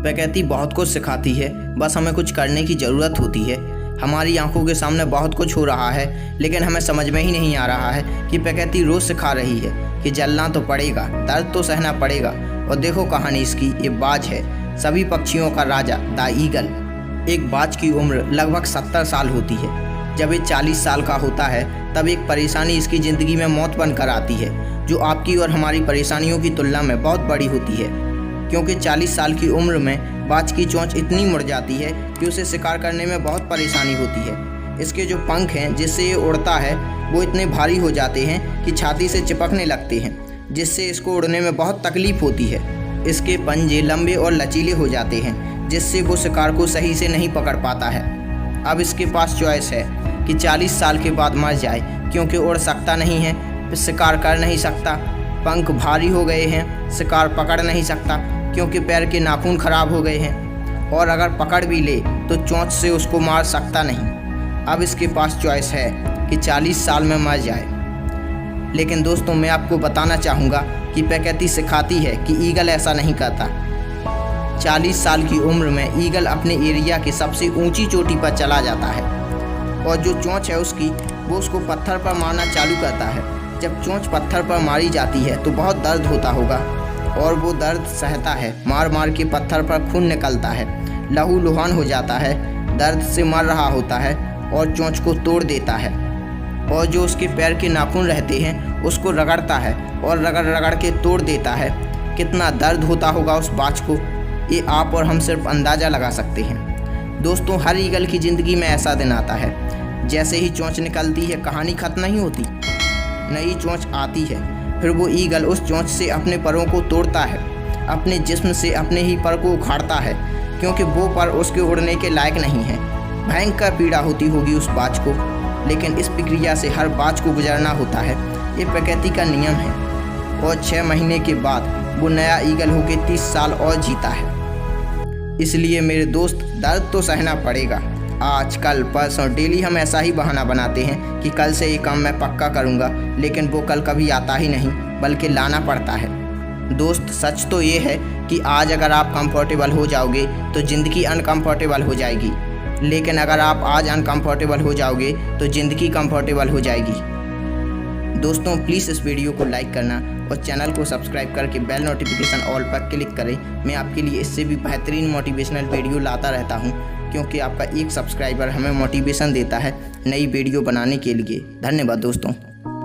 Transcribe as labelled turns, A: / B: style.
A: प्रकृति बहुत कुछ सिखाती है, बस हमें कुछ करने की ज़रूरत होती है। हमारी आंखों के सामने बहुत कुछ हो रहा है, लेकिन हमें समझ में ही नहीं आ रहा है कि प्रकृति रोज़ सिखा रही है कि जलना तो पड़ेगा, दर्द तो सहना पड़ेगा। और देखो कहानी इसकी, ये बाज है, सभी पक्षियों का राजा द ईगल। एक बाज की उम्र लगभग 70 साल होती है। जब ये 40 साल का होता है तब एक परेशानी इसकी ज़िंदगी में मौत बनकर आती है, जो आपकी और हमारी परेशानियों की तुलना में बहुत बड़ी होती है। क्योंकि 40 साल की उम्र में बाज की चोंच इतनी मुड़ जाती है कि उसे शिकार करने में बहुत परेशानी होती है। इसके जो पंख हैं जिससे ये उड़ता है वो इतने भारी हो जाते हैं कि छाती से चिपकने लगते हैं, जिससे इसको उड़ने में बहुत तकलीफ होती है। इसके पंजे लंबे और लचीले हो जाते हैं, जिससे वो शिकार को सही से नहीं पकड़ पाता है। अब इसके पास चॉइस है कि 40 साल के बाद मर जाए, क्योंकि उड़ सकता नहीं है, शिकार कर नहीं सकता, पंख भारी हो गए हैं, शिकार पकड़ नहीं सकता क्योंकि पैर के नाखून खराब हो गए हैं, और अगर पकड़ भी ले तो चोंच से उसको मार सकता नहीं। अब इसके पास चॉइस है कि 40 साल में मर जाए। लेकिन दोस्तों, मैं आपको बताना चाहूँगा कि प्रकृति सिखाती है कि ईगल ऐसा नहीं करता। 40 साल की उम्र में ईगल अपने एरिया की सबसे ऊंची चोटी पर चला जाता है, और जो चोंच है उसकी वो उसको पत्थर पर मारना चालू करता है। जब चोंच पत्थर पर मारी जाती है तो बहुत दर्द होता होगा, और वो दर्द सहता है। मार मार के पत्थर पर खून निकलता है, लहू लुहान हो जाता है, दर्द से मर रहा होता है और चोंच को तोड़ देता है। और जो उसके पैर के नाखून रहते हैं उसको रगड़ता है और रगड़ रगड़ के तोड़ देता है। कितना दर्द होता होगा उस बाज को, ये आप और हम सिर्फ अंदाज़ा लगा सकते हैं। दोस्तों, हर ईगल की ज़िंदगी में ऐसा दिन आता है, जैसे ही चोंच निकलती है कहानी खत्म नहीं होती, नई चोंच आती है। फिर वो ईगल उस चोंच से अपने परों को तोड़ता है, अपने जिस्म से अपने ही पर को उखाड़ता है, क्योंकि वो पर उसके उड़ने के लायक नहीं है। भयंकर पीड़ा होती होगी उस बाज को, लेकिन इस प्रक्रिया से हर बाज को गुजरना होता है। ये प्रकृति का नियम है। और 6 महीने के बाद वो नया ईगल होकर 30 साल और जीता है। इसलिए मेरे दोस्त, दर्द तो सहना पड़ेगा। आज कल परसों डेली हम ऐसा ही बहाना बनाते हैं कि कल से ये काम मैं पक्का करूँगा, लेकिन वो कल कभी आता ही नहीं, बल्कि लाना पड़ता है। दोस्त, सच तो ये है कि आज अगर आप कंफर्टेबल हो जाओगे तो ज़िंदगी अनकंफर्टेबल हो जाएगी, लेकिन अगर आप आज अनकंफर्टेबल हो जाओगे तो ज़िंदगी कंफर्टेबल हो जाएगी। दोस्तों, प्लीज़ इस वीडियो को लाइक करना और चैनल को सब्सक्राइब करके बेल नोटिफिकेशन ऑल पर क्लिक करें। मैं आपके लिए इससे भी बेहतरीन मोटिवेशनल वीडियो लाता रहता हूं, क्योंकि आपका एक सब्सक्राइबर हमें मोटिवेशन देता है नई वीडियो बनाने के लिए। धन्यवाद दोस्तों।